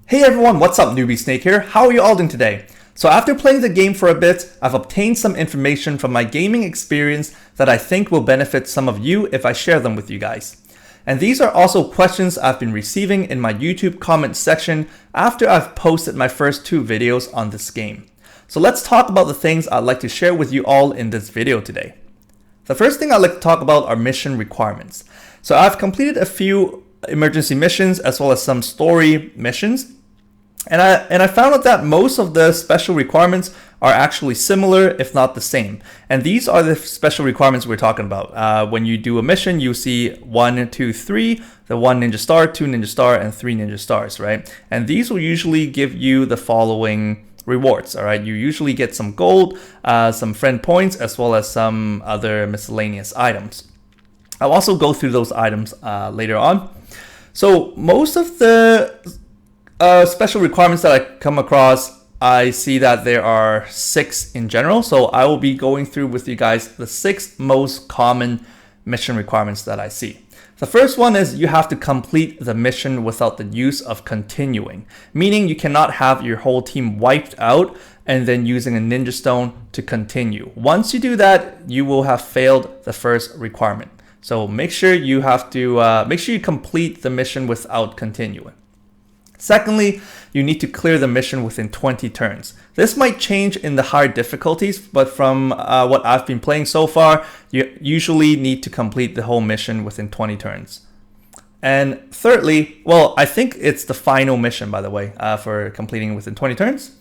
Hey everyone, what's up? Newbie Snake here. How are you all doing today? So after playing the game for a bit, I've obtained some information from my gaming experience that I think will benefit some of you if I share them with you guys. And these are also questions I've been receiving in my YouTube comment section after I've posted my first 2 videos on this game. So let's talk about the things I'd like to share with you all in this video today. The first thing I'd like to talk about are mission requirements. So I've completed a few emergency missions as well as some story missions. And I found out that most of the special requirements are actually similar, if not the same. And these are the special requirements we're talking about. When you do a mission, you see 1, 2, 3, the 1 ninja star, 2 ninja star, and 3 ninja stars, right? And these will usually give you the following rewards, all right? You usually get some gold, some friend points, as well as some other miscellaneous items. I'll also go through those items later on. So most of the special requirements that I come across, I see that there are 6 in general. So I will be going through with you guys the 6 most common mission requirements that I see. The first one is you have to complete the mission without the use of continuing, meaning you cannot have your whole team wiped out and then using a ninja stone to continue. Once you do that, you will have failed the first requirement. So make sure you complete the mission without continuing. Secondly, you need to clear the mission within 20 turns. This might change in the higher difficulties, but from what I've been playing so far, you usually need to complete the whole mission within 20 turns. And thirdly, well, I think it's the final mission, by the way, for completing within 20 turns.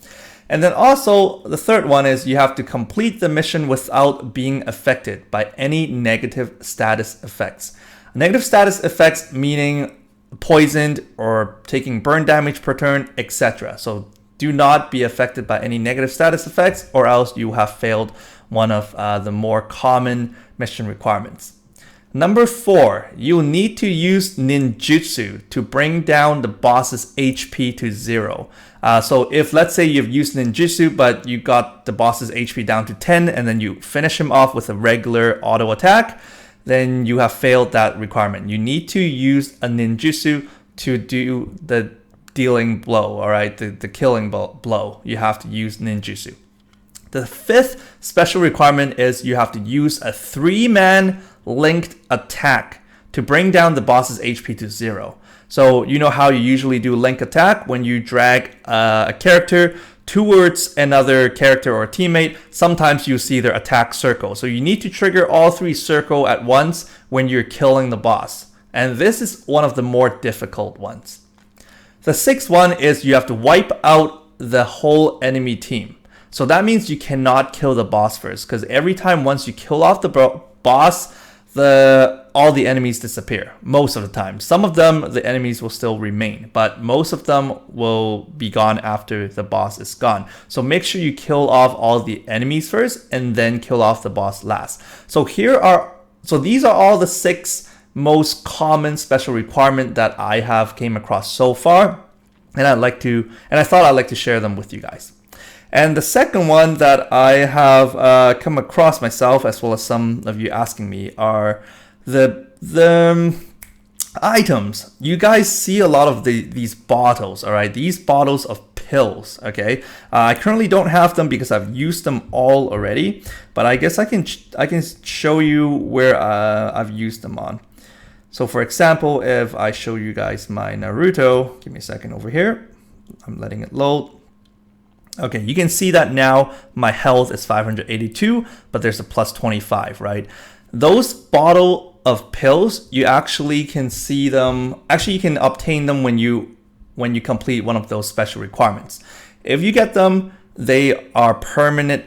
And then also, the third one is you have to complete the mission without being affected by any negative status effects. Negative status effects meaning poisoned or taking burn damage per turn, etc. So do not be affected by any negative status effects or else you have failed one of the more common mission requirements. Number 4, you'll need to use ninjutsu to bring down the boss's HP to 0. So if let's say you've used ninjutsu but you got the boss's HP down to 10 and then you finish him off with a regular auto attack, then you have failed that requirement. You need to use a ninjutsu to do the dealing blow, all right, the killing blow. You have to use ninjutsu. The 5th special requirement is you have to use a 3-man linked attack to bring down the boss's HP to 0. So you know how you usually do link attack when you drag a character towards another character or teammate. Sometimes you see their attack circle. So you need to trigger all 3 circle at once when you're killing the boss. And this is one of the more difficult ones. The 6th one is you have to wipe out the whole enemy team. So that means you cannot kill the boss first, because every time once you kill off the boss, all the enemies disappear most of the time. Some of them, the enemies will still remain, but most of them will be gone after the boss is gone. So make sure you kill off all the enemies first and then kill off the boss last. So these are all the 6 most common special requirement that I have came across so far, and I thought I'd like to share them with you guys. And the second one that I have come across myself, as well as some of you asking me, are the items. You guys see a lot of these bottles, all right? These bottles of pills, okay? I currently don't have them because I've used them all already, but I guess I can show you where I've used them on. So for example, if I show you guys my Naruto, give me a second over here. I'm letting it load. Okay, you can see that now my health is 582, but there's a plus 25, right? Those bottle of pills, you actually can see them. Actually, you can obtain them when you complete one of those special requirements. If you get them, they are permanent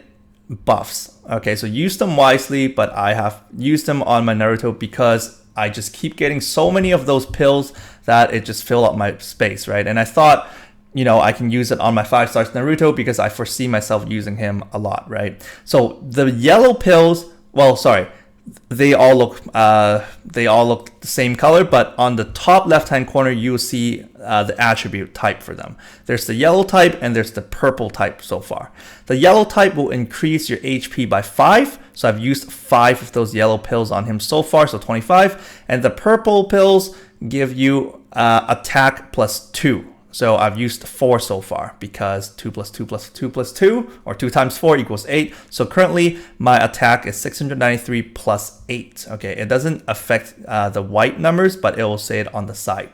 buffs. Okay, so use them wisely, but I have used them on my Naruto because I just keep getting so many of those pills that it just fill up my space, right? And I thought, I can use it on my 5 stars Naruto because I foresee myself using him a lot, right? So the yellow pills, they all look the same color, but on the top left-hand corner, you'll see the attribute type for them. There's the yellow type and there's the purple type so far. The yellow type will increase your HP by 5. So I've used 5 of those yellow pills on him so far, so 25. And the purple pills give you attack plus 2. So I've used 4 so far because 2 plus 2 plus 2 plus 2, or 2 times 4 equals 8. So currently my attack is 693 plus 8. Okay, it doesn't affect the white numbers, but it will say it on the side.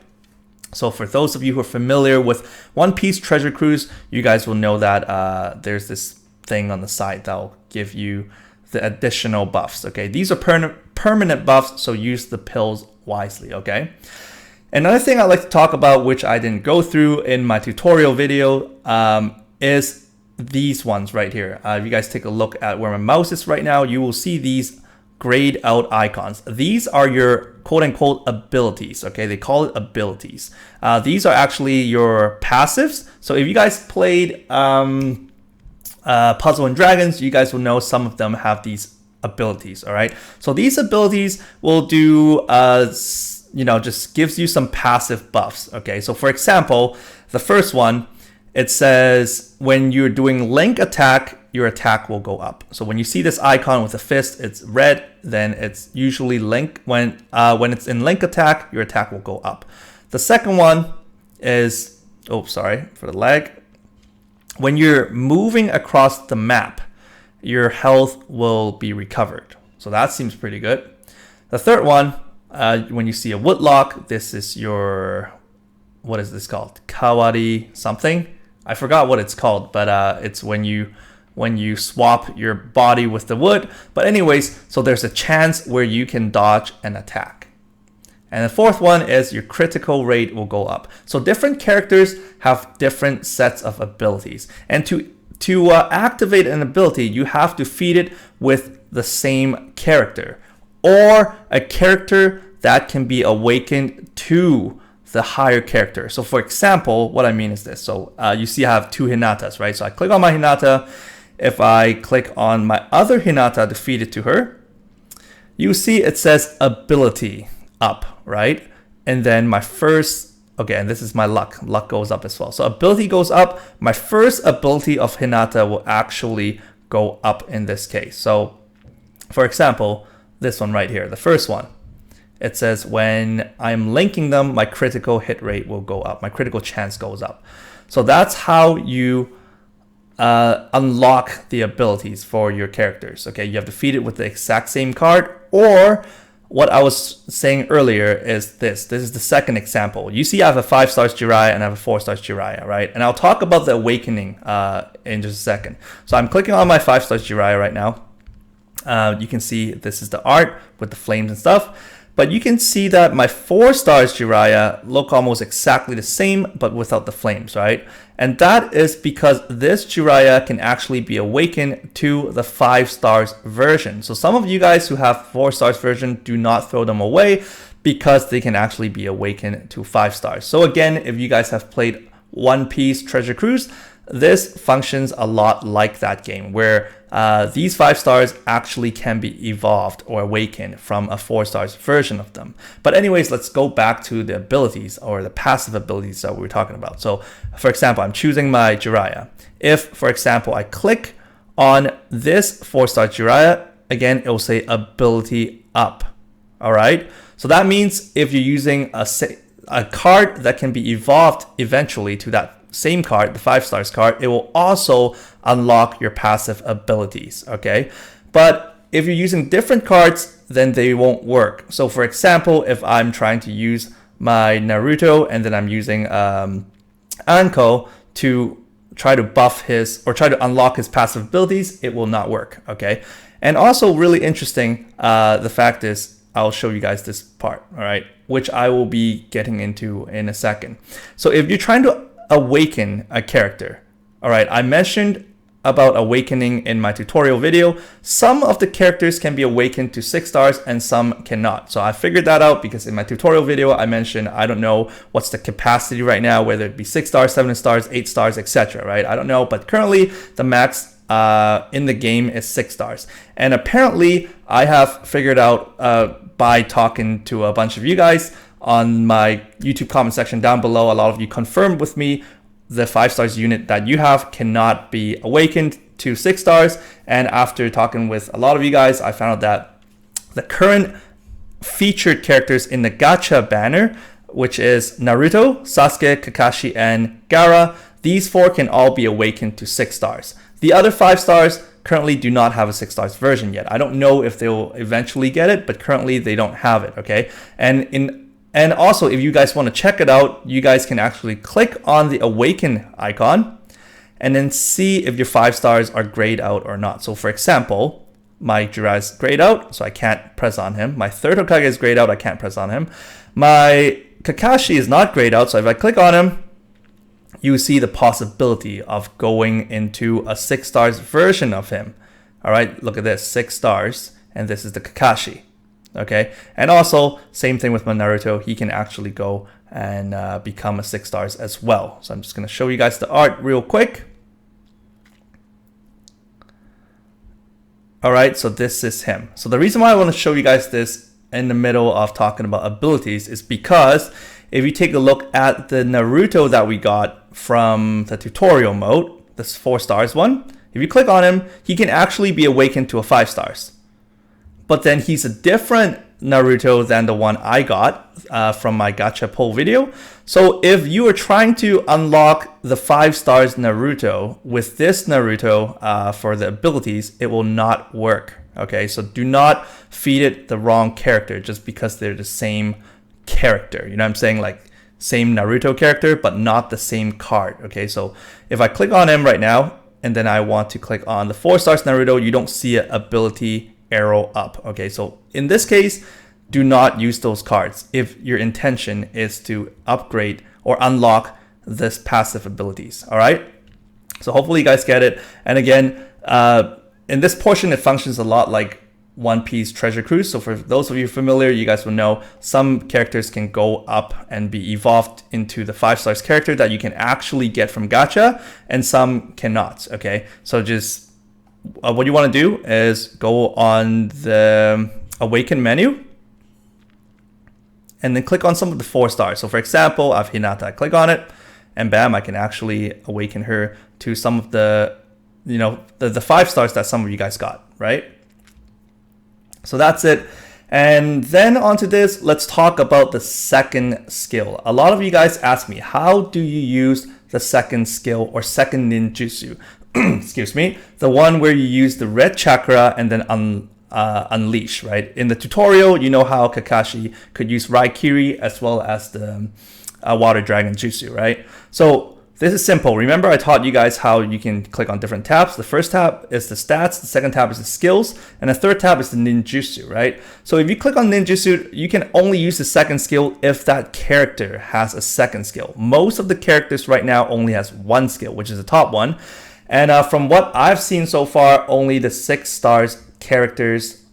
So for those of you who are familiar with One Piece Treasure Cruise, you guys will know that there's this thing on the side that will give you the additional buffs. Okay, these are permanent buffs, so use the pills wisely. Okay. Another thing I'd like to talk about, which I didn't go through in my tutorial video, is these ones right here. If you guys take a look at where my mouse is right now, you will see these grayed out icons. These are your quote-unquote abilities. Okay, they call it abilities. These are actually your passives. So if you guys played Puzzle and Dragons, you guys will know some of them have these abilities. All right, so these abilities will do just gives you some passive buffs. Okay, so for example, the first one, it says when you're doing link attack, your attack will go up. So when you see this icon with a fist, it's red, then it's usually link. When it's in link attack, your attack will go up. The second one is, oh, sorry for the lag. When you're moving across the map, your health will be recovered. So that seems pretty good. The third one, when you see a woodlock, this is your, what is this called? Kawari something. I forgot what it's called, but it's when you swap your body with the wood. But anyways, so there's a chance where you can dodge an attack. And the fourth one is your critical rate will go up. So different characters have different sets of abilities. And to activate an ability, you have to feed it with the same character, or a character that can be awakened to the higher character. So for example, what I mean is this. So you see I have 2 Hinatas, right? So I click on my Hinata. If I click on my other Hinata to feed it to her, you see it says ability up, right? And then my first, okay, and this is my luck. Luck goes up as well. So ability goes up. My first ability of Hinata will actually go up in this case. So for example, this one right here, the first one, it says when I'm linking them, my critical hit rate will go up. My critical chance goes up. So that's how you unlock the abilities for your characters. Okay, you have to feed it with the exact same card, or what I was saying earlier is this. This is the second example. You see I have a 5-star Jiraiya and I have a 4-star Jiraiya, right? And I'll talk about the awakening in just a second. So I'm clicking on my 5-star Jiraiya right now. You can see this is the art with the flames and stuff. But you can see that my 4-star Jiraiya look almost exactly the same, but without the flames, right? And that is because this Jiraiya can actually be awakened to the 5-star version. So some of you guys who have 4-star version, do not throw them away because they can actually be awakened to 5 stars. So again, if you guys have played One Piece Treasure Cruise, this functions a lot like that game, where these 5 stars actually can be evolved or awakened from a 4-star version of them. But anyways, let's go back to the abilities or the passive abilities that we were talking about. So for example, I'm choosing my Jiraiya. If, for example, I click on this 4-star Jiraiya, again, it will say ability up. All right. So that means if you're using a card that can be evolved eventually to that same card, the 5 stars card, it will also unlock your passive abilities. Okay, but if you're using different cards, then they won't work. So for example, if I'm trying to use my Naruto and then I'm using Anko to try to buff his or try to unlock his passive abilities, it will not work. Okay, and also really interesting, the fact is, I'll show you guys this part, all right, which I will be getting into in a second. So if you're trying to awaken a character, all right, I mentioned about awakening in my tutorial video. Some of the characters can be awakened to 6 stars and some cannot. So I figured that out because in my tutorial video I mentioned I don't know what's the capacity right now, whether it be 6 stars, 7 stars, 8 stars, etc. Right? I don't know, but currently the max in the game is 6 stars. And apparently I have figured out by talking to a bunch of you guys on my YouTube comment section down below, a lot of you confirmed with me the 5 stars unit that you have cannot be awakened to 6 stars. And after talking with a lot of you guys, I found out that the current featured characters in the gacha banner which is Naruto, Sasuke, Kakashi, and Gaara. These 4 can all be awakened to 6 stars. The other 5 stars currently do not have a 6 stars version yet. I don't know if they'll eventually get it, but currently they don't have it, okay? And also, if you guys want to check it out, you guys can actually click on the awaken icon and then see if your 5 stars are grayed out or not. So for example, my Jiraiya is grayed out, so I can't press on him. My third Hokage is grayed out, I can't press on him. My Kakashi is not grayed out, so if I click on him, you see the possibility of going into a 6 stars version of him. All right, look at this, 6 stars, and this is the Kakashi. Okay, and also same thing with my Naruto. He can actually go and become a 6 stars as well. So I'm just going to show you guys the art real quick. All right, so this is him. So the reason why I want to show you guys this in the middle of talking about abilities is because if you take a look at the Naruto that we got from the tutorial mode, this 4 stars one, if you click on him, he can actually be awakened to a 5 stars. But then he's a different Naruto than the one I got from my gacha pull video. So if you are trying to unlock the 5 stars Naruto with this Naruto for the abilities, it will not work. Okay, so do not feed it the wrong character just because they're the same character. You know what I'm saying? Like same Naruto character, but not the same card. Okay, so if I click on him right now, and then I want to click on the 4 stars Naruto, you don't see an ability arrow up. Okay, so in this case, do not use those cards if your intention is to upgrade or unlock this passive abilities. All right, so hopefully you guys get it. And again, in this portion, it functions a lot like One Piece Treasure Cruise. So for those of you familiar, you guys will know some characters can go up and be evolved into the 5 stars character that you can actually get from gacha, and some cannot. Okay, so just what you want to do is go on the awaken menu and then click on some of the 4 stars. So for example, I have Hinata. I click on it and bam, I can actually awaken her to some of the, you know, the 5 stars that some of you guys got, right? So that's it. And then onto this, let's talk about the second skill. A lot of you guys ask me, how do you use the second skill or second ninjutsu? Excuse me, the one where you use the red chakra and then unleash, right? In the tutorial, you know how Kakashi could use Raikiri as well as the water dragon jutsu, right? So this is simple. Remember I taught you guys how you can click on different tabs. The first tab is the stats, the second tab is the skills, and the third tab is the ninjutsu, right? So if you click on ninjutsu, you can only use the second skill if that character has a second skill. Most of the characters right now only has 1 skill, which is the top one. And from what I've seen so far, only the 6 stars characters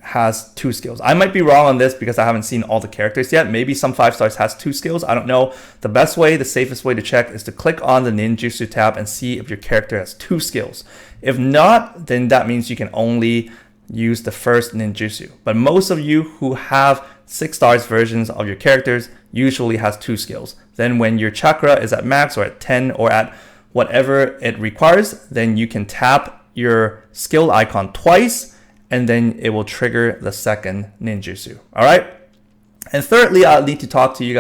has 2 skills. I might be wrong on this because I haven't seen all the characters yet. Maybe some 5 stars has 2 skills. I don't know. The best way, the safest way to check is to click on the ninjutsu tab and see if your character has 2 skills. If not, then that means you can only use the first ninjutsu. But most of you who have 6 stars versions of your characters usually has 2 skills. Then when your chakra is at max or at 10 or at whatever it requires, then you can tap your skill icon twice and then it will trigger the second ninjutsu. All right. And thirdly, I'll need to talk to you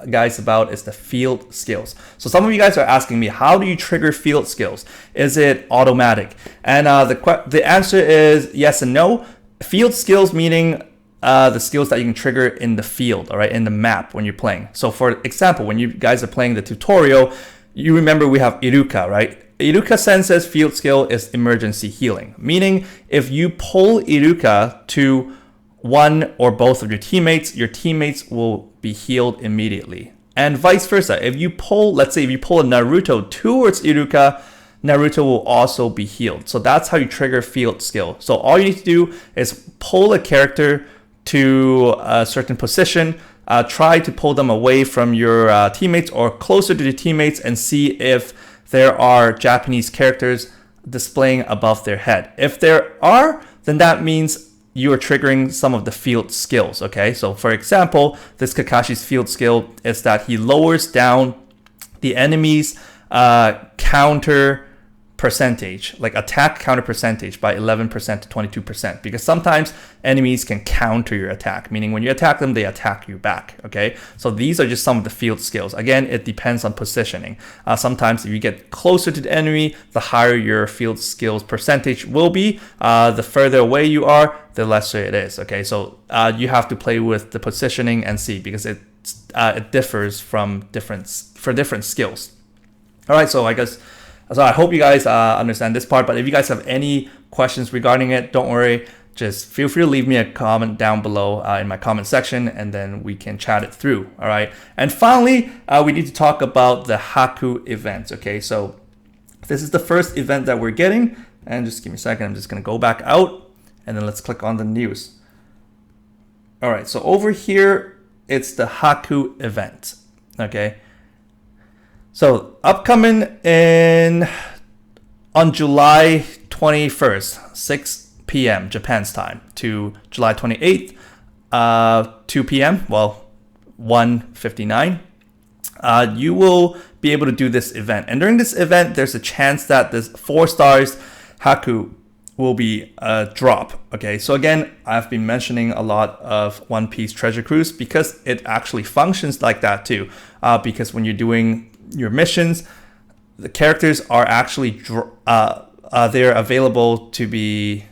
guys about is the field skills. So some of you guys are asking me, how do you trigger field skills? Is it automatic? And the answer is yes and no. Field skills meaning the skills that you can trigger in the field, all right, in the map when you're playing. So for example, when you guys are playing the tutorial, you remember we have Iruka, right? Iruka Sensei's field skill is emergency healing, meaning if you pull Iruka to one or both of your teammates will be healed immediately. And vice versa. If you pull, let's say if you pull a Naruto towards Iruka, Naruto will also be healed. So that's how you trigger field skill. So all you need to do is pull a character to a certain position, try to pull them away from your teammates or closer to the teammates and see if there are Japanese characters displaying above their head. If there are, then that means you are triggering some of the field skills, okay? So for example, this Kakashi's field skill is that he lowers down the enemy's counter percentage, like attack counter percentage by 11% to 22%, because sometimes enemies can counter your attack, meaning when you attack them, they attack you back, okay? So these are just some of the field skills. Again, it depends on positioning. Sometimes if you get closer to the enemy, the higher your field skills percentage will be. The further away you are, the lesser it is, okay? So you have to play with the positioning and see, because it differs for different skills. All right, so I hope you guys understand this part, but if you guys have any questions regarding it, don't worry. Just feel free to leave me a comment down below in my comment section, and then we can chat it through, all right? And finally, we need to talk about the Haku event, okay? So this is the first event that we're getting, and just give me a second. I'm just gonna go back out, and then let's click on the news. All right, so over here, it's the Haku event, okay? So upcoming on July 21st, 6 p.m. Japan's time, to July 28th, 2 p.m., well, 1:59, you will be able to do this event. And during this event, there's a chance that this 4 stars Haku will be a drop, okay? So again, I've been mentioning a lot of One Piece Treasure Cruise because it actually functions like that too. Because when you're doing your missions, the characters are actually they're available to be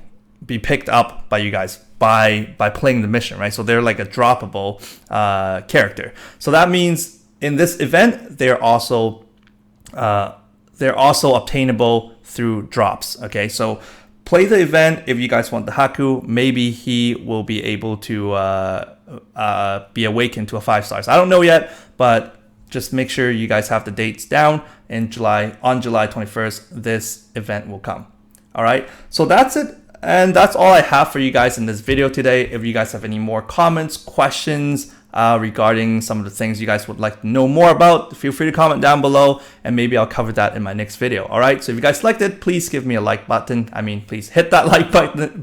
picked up by you guys by playing the mission, right? So they're like a droppable character. So that means in this event, they're also obtainable through drops, okay? So play the event if you guys want the Haku. Maybe he will be able to be awakened to a 5 stars. I don't know yet, but just make sure you guys have the dates down. On July 21st, this event will come. All right, so that's it. And that's all I have for you guys in this video today. If you guys have any more comments, questions regarding some of the things you guys would like to know more about, feel free to comment down below, and maybe I'll cover that in my next video. All right, so if you guys liked it, please give me a like button. Please hit that like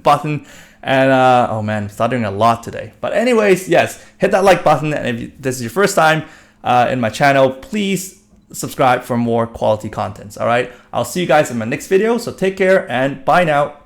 button. And oh man, I'm stuttering a lot today. But anyways, yes, hit that like button. And if this is your first time in my channel, please subscribe for more quality contents. All right, I'll see you guys in my next video. So take care and bye now.